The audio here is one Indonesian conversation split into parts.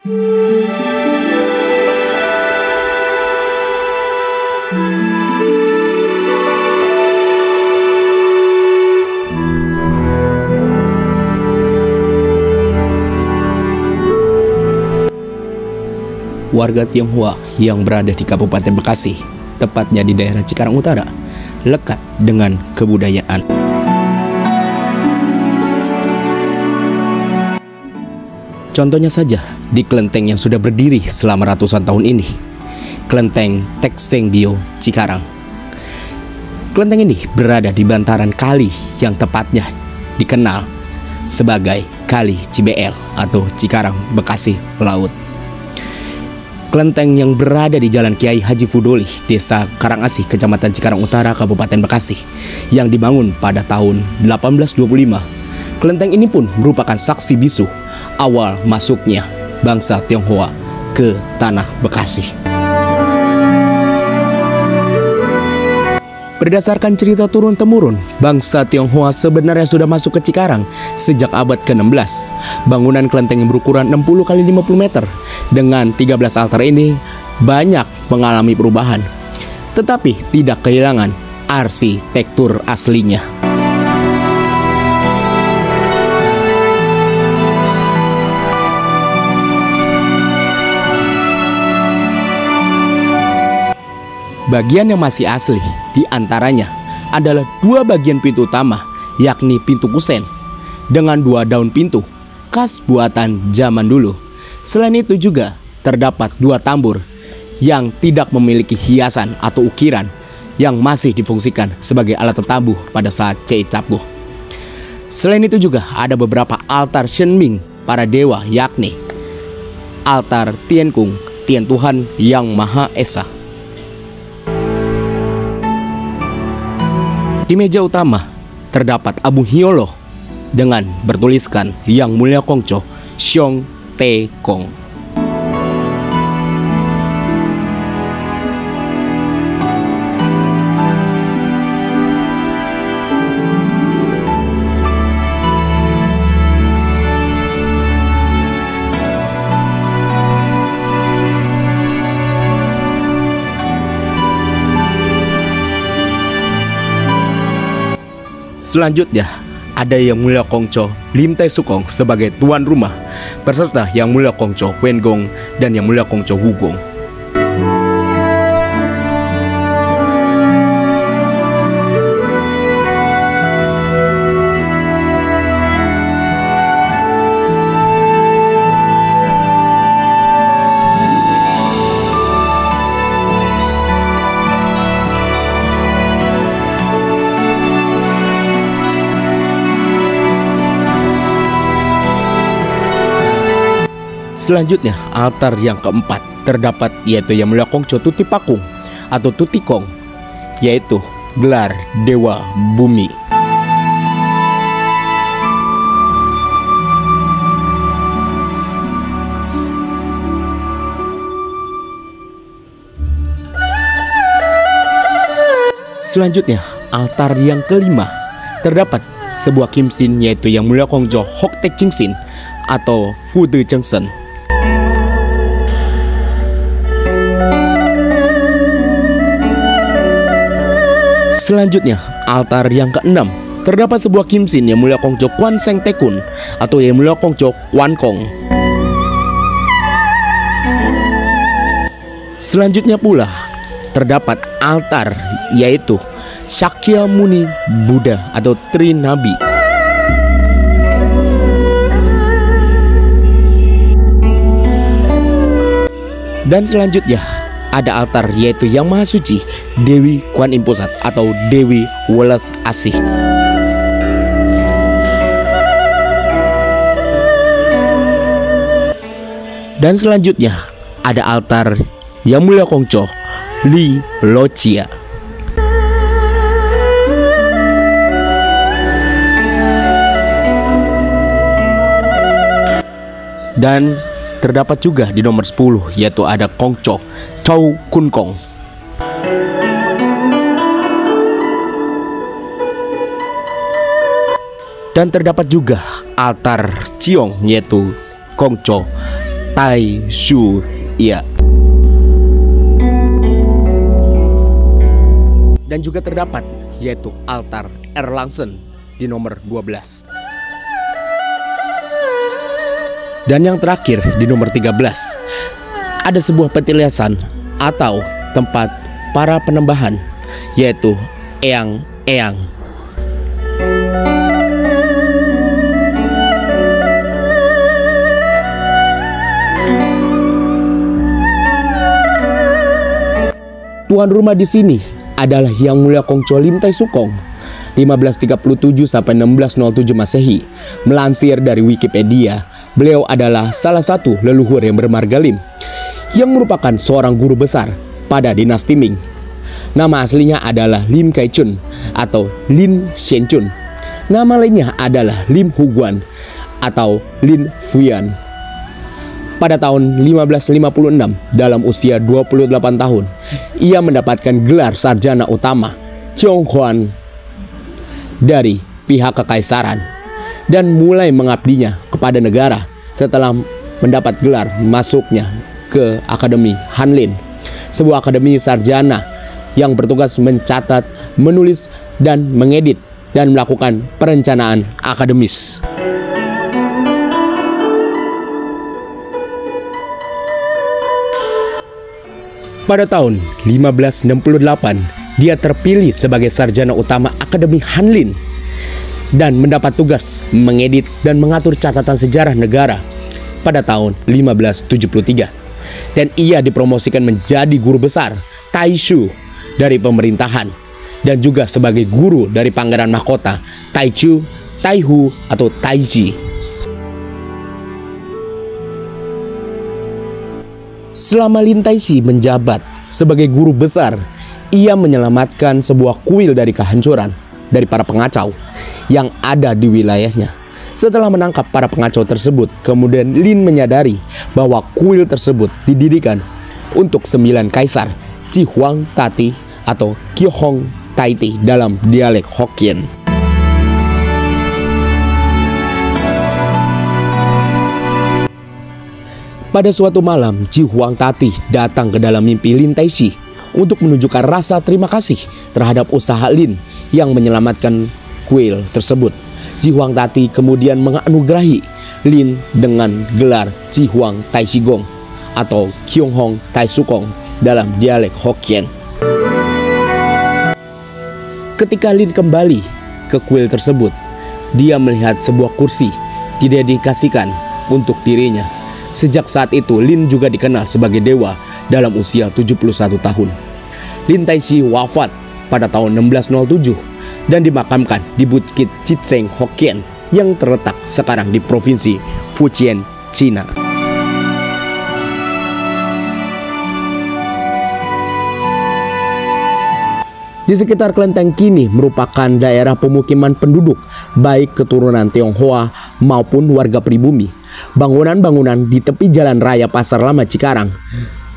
Warga Tionghoa yang berada di Kabupaten Bekasi, tepatnya di daerah Cikarang Utara, lekat dengan kebudayaan. Contohnya saja di kelenteng yang sudah berdiri selama ratusan tahun ini, Kelenteng Tek Seng Bio Cikarang. Kelenteng ini berada di bantaran kali yang tepatnya dikenal sebagai Kali Cibeel atau Cikarang Bekasi Laut. Kelenteng yang berada di Jalan Kiai Haji Fudoli, Desa Karangasih, Kecamatan Cikarang Utara, Kabupaten Bekasi, yang dibangun pada tahun 1825. Kelenteng ini pun merupakan saksi bisu awal masuknya bangsa Tionghoa ke tanah Bekasi. Berdasarkan cerita turun-temurun, bangsa Tionghoa sebenarnya sudah masuk ke Cikarang sejak abad ke-16. Bangunan kelenteng yang berukuran 60 x 50 meter dengan 13 altar ini banyak mengalami perubahan, tetapi tidak kehilangan arsitektur aslinya. Bagian yang masih asli diantaranya adalah dua bagian pintu utama, yakni pintu kusen dengan dua daun pintu khas buatan zaman dulu. Selain itu juga terdapat dua tambur yang tidak memiliki hiasan atau ukiran yang masih difungsikan sebagai alat tetabuh pada saat Cai Capuh. Selain itu juga ada beberapa altar Shenming para dewa, yakni altar Tienkung, Tien Tuhan Yang Maha Esa. Di meja utama terdapat Abu Hiolo dengan bertuliskan Yang Mulia Kongco Xiong Te Kong. Selanjutnya, ada Yang Mulia Kongco Lim Tai Sukong sebagai tuan rumah, beserta Yang Mulia Kongco Wen Gong dan Yang Mulia Kongco Wu Gong. Selanjutnya, altar yang keempat terdapat yaitu Yang Mulia Kongco Tuti Pakung atau Tuti Kong, yaitu gelar Dewa Bumi. Selanjutnya, altar yang kelima terdapat sebuah kimsin yaitu Yang Mulia Kongco Hok Tek Jingsin atau Fu De Jengsen. Selanjutnya, altar yang keenam terdapat sebuah kimsin Yang Mulia Kongco Kwan Seng Tekun atau Yang Mulia Kongco Kwan Kong. Selanjutnya pula terdapat altar yaitu Shakya Muni Buddha atau Trinabi. Dan selanjutnya ada altar yaitu Yang Maha Suci Dewi Kwan Im Pusat atau Dewi Welas Asih. Dan selanjutnya ada altar Yang Mulia Kongco Li Lochia. Dan terdapat juga di nomor 10 yaitu ada Kongco Chow Kun Kong. Dan terdapat juga altar Ciong yaitu Kongco Taishu. Iya. Dan juga terdapat yaitu altar Erlangsen di nomor 12. Dan yang terakhir di nomor 13 ada sebuah petilasan atau tempat para penembahan yaitu Eyang-Eyang. Tuan rumah di sini adalah Yang Mulia Kongco Lim Tai Sukong 1537 sampai 1607 Masehi. Melansir dari Wikipedia, beliau adalah salah satu leluhur yang bermarga Lim yang merupakan seorang guru besar pada dinasti Ming. Nama aslinya adalah Lim Kai Chun atau Lin Xian Chun. Nama lainnya adalah Lim Huguan atau Lin Fuyan. Pada tahun 1556, dalam usia 28 tahun, ia mendapatkan gelar sarjana utama Chonghuan dari pihak kekaisaran dan mulai mengabdinya kepada negara setelah mendapat gelar masuknya ke Akademi Hanlin, sebuah akademi sarjana yang bertugas mencatat, menulis, dan mengedit dan melakukan perencanaan akademis. Pada tahun 1568, dia terpilih sebagai sarjana utama Akademi Hanlin dan mendapat tugas mengedit dan mengatur catatan sejarah negara pada tahun 1573. Dan ia dipromosikan menjadi guru besar Taishu dari pemerintahan dan juga sebagai guru dari Pangeran Mahkota Taichu, Taihu, atau Taiji. Selama Lin Taishi menjabat sebagai guru besar, ia menyelamatkan sebuah kuil dari kehancuran dari para pengacau yang ada di wilayahnya. Setelah menangkap para pengacau tersebut, kemudian Lin menyadari bahwa kuil tersebut didirikan untuk 9 kaisar Ji Huang Tati atau Ki Hong Taiti dalam dialek Hokkien. Pada suatu malam, Ji Huang Tati datang ke dalam mimpi Lin Taishi untuk menunjukkan rasa terima kasih terhadap usaha Lin yang menyelamatkan kuil tersebut. Ji Huang Tati kemudian menganugerahi Lin dengan gelar Ji Huang Taishi Gong atau Kyung Hong Tai Sukong dalam dialek Hokkien. Ketika Lin kembali ke kuil tersebut, dia melihat sebuah kursi didedikasikan untuk dirinya. Sejak saat itu, Lin juga dikenal sebagai dewa dalam usia 71 tahun. Lin Taishi wafat pada tahun 1607 dan dimakamkan di Bukit Chicheng Hokkien yang terletak sekarang di Provinsi Fujian, Cina. Di sekitar kelenteng kini merupakan daerah pemukiman penduduk, baik keturunan Tionghoa maupun warga pribumi. Bangunan-bangunan di tepi jalan raya Pasar Lama Cikarang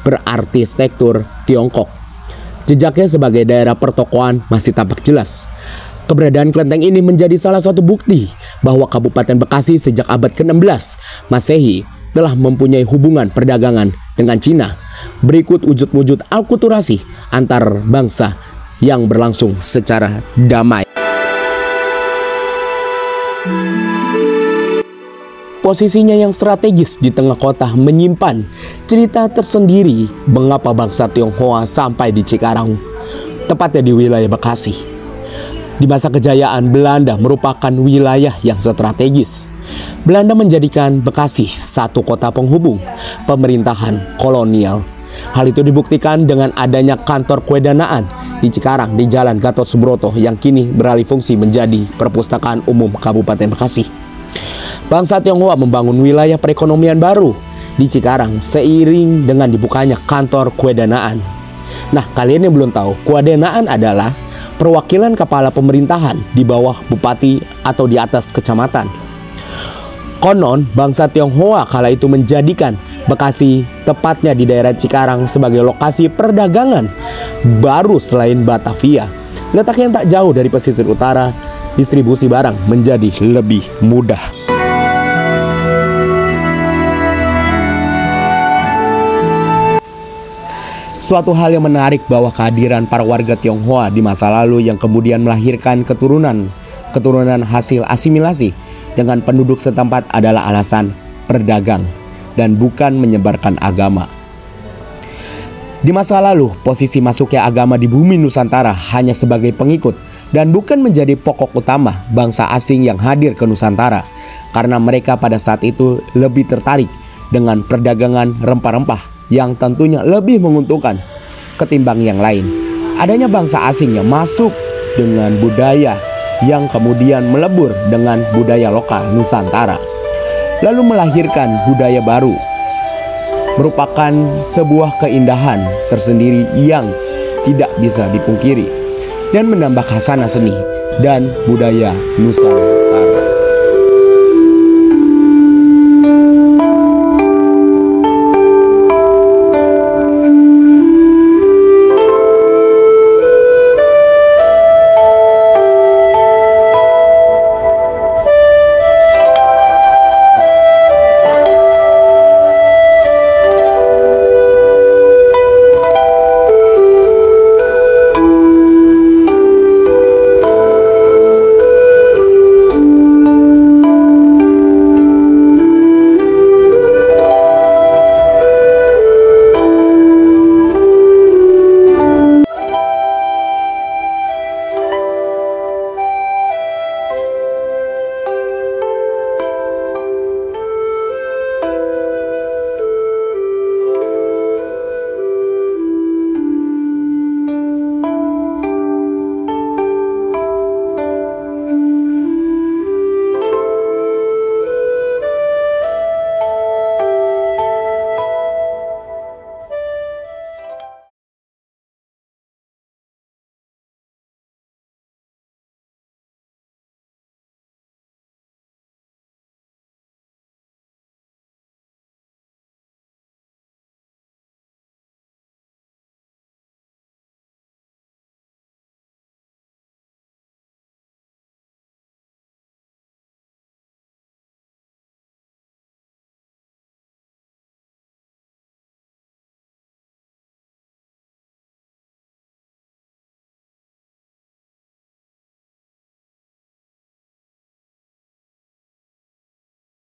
berarsitektur Tiongkok. Jejaknya sebagai daerah pertokoan masih tampak jelas. Keberadaan kelenteng ini menjadi salah satu bukti bahwa Kabupaten Bekasi sejak abad ke-16 Masehi telah mempunyai hubungan perdagangan dengan Cina. Berikut wujud-wujud alkulturasi antar bangsa yang berlangsung secara damai. Posisinya yang strategis di tengah kota menyimpan cerita tersendiri mengapa bangsa Tionghoa sampai di Cikarang, tepatnya di wilayah Bekasi. Di masa kejayaan Belanda merupakan wilayah yang strategis. Belanda menjadikan Bekasi satu kota penghubung pemerintahan kolonial. Hal itu dibuktikan dengan adanya kantor kewedanaan di Cikarang di Jalan Gatot Subroto yang kini beralih fungsi menjadi Perpustakaan Umum Kabupaten Bekasi. Bangsa Tionghoa membangun wilayah perekonomian baru di Cikarang seiring dengan dibukanya kantor kewedanaan. Nah, kalian yang belum tahu, kewedanaan adalah perwakilan kepala pemerintahan di bawah bupati atau di atas kecamatan. Konon, bangsa Tionghoa kala itu menjadikan Bekasi, tepatnya di daerah Cikarang, sebagai lokasi perdagangan baru selain Batavia. Letaknya yang tak jauh dari pesisir utara, distribusi barang menjadi lebih mudah. Suatu hal yang menarik bahwa kehadiran para warga Tionghoa di masa lalu yang kemudian melahirkan keturunan hasil asimilasi dengan penduduk setempat adalah alasan berdagang dan bukan menyebarkan agama. Di masa lalu, posisi masuknya agama di bumi Nusantara hanya sebagai pengikut dan bukan menjadi pokok utama bangsa asing yang hadir ke Nusantara, karena mereka pada saat itu lebih tertarik dengan perdagangan rempah-rempah yang tentunya lebih menguntungkan ketimbang yang lain. Adanya bangsa asing yang masuk dengan budaya yang kemudian melebur dengan budaya lokal Nusantara, lalu melahirkan budaya baru, merupakan sebuah keindahan tersendiri yang tidak bisa dipungkiri dan menambah khasanah seni dan budaya Nusantara.